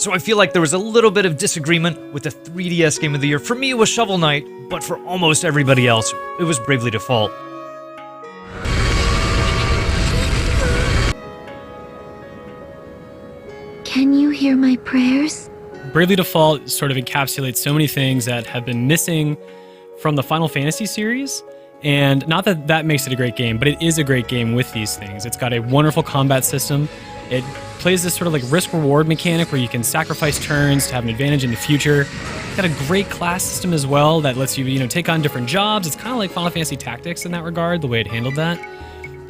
So I feel like there was a little bit of disagreement with the 3DS Game of the Year. For me, it was Shovel Knight, but for almost everybody else, it was Bravely Default. Can you hear my prayers? Bravely Default sort of encapsulates so many things that have been missing from the Final Fantasy series. And not that that makes it a great game, but it is a great game with these things. It's got a wonderful combat system. It plays this sort of like risk-reward mechanic where you can sacrifice turns to have an advantage in the future. It's got a great class system as well that lets you, take on different jobs. It's kind of like Final Fantasy Tactics in that regard, the way it handled that.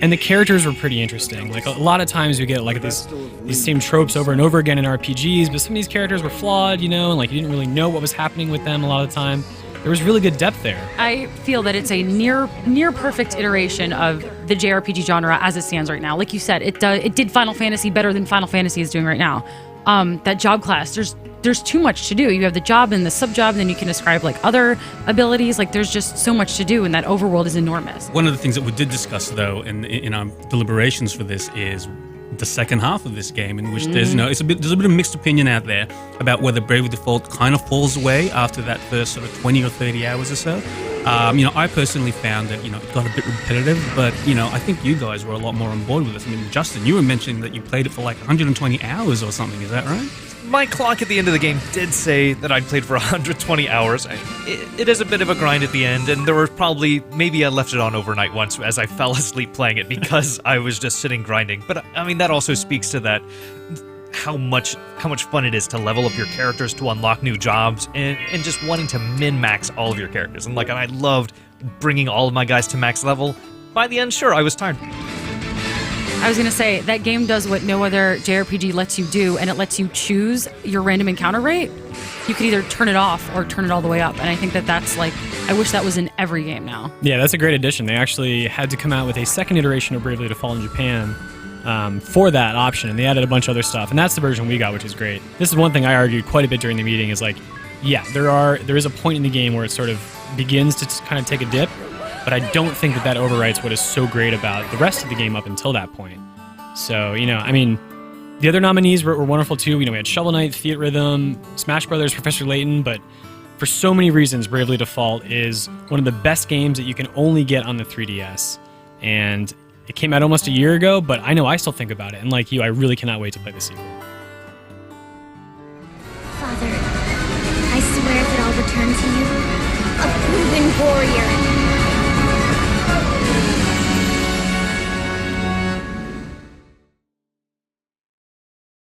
And the characters were pretty interesting. Like a lot of times you get like these same tropes over and over again in RPGs, but some of these characters were flawed, and like you didn't really know what was happening with them a lot of the time. There was really good depth there. I feel that it's a near perfect iteration of the JRPG genre as it stands right now. Like you said, it did Final Fantasy better than Final Fantasy is doing right now. That job class, there's too much to do. You have the job and the sub-job, and then you can ascribe like other abilities. Like there's just so much to do, and that overworld is enormous. One of the things that we did discuss though in our deliberations for this is the second half of this game, in which there's there's a bit of mixed opinion out there about whether Bravely Default kind of falls away after that first sort of 20 or 30 hours or so. I personally found that it got a bit repetitive, but I think you guys were a lot more on board with this. I mean, Justin, you were mentioning that you played it for like 120 hours or something. Is that right? My clock at the end of the game did say that I'd played for 120 hours. It is a bit of a grind at the end, and there were maybe I left it on overnight once as I fell asleep playing it because I was just sitting grinding. But I mean, that also speaks to that how much fun it is to level up your characters, to unlock new jobs, and just wanting to min-max all of your characters. And I loved bringing all of my guys to max level. By the end, sure, I was tired. I was going to say, that game does what no other JRPG lets you do, and it lets you choose your random encounter rate. You can either turn it off or turn it all the way up, and I think that's I wish that was in every game now. Yeah, that's a great addition. They actually had to come out with a second iteration of Bravely Default in Japan for that option, and they added a bunch of other stuff, and that's the version we got, which is great. This is one thing I argued quite a bit during the meeting, is there is a point in the game where it sort of begins to kind of take a dip, but I don't think that overwrites what is so great about the rest of the game up until that point. So, the other nominees were wonderful too. We had Shovel Knight, Theatrhythm, Smash Brothers, Professor Layton, but for so many reasons, Bravely Default is one of the best games that you can only get on the 3DS. And it came out almost a year ago, but I know I still think about it. And like you, I really cannot wait to play the sequel. Father, I swear that I'll return to you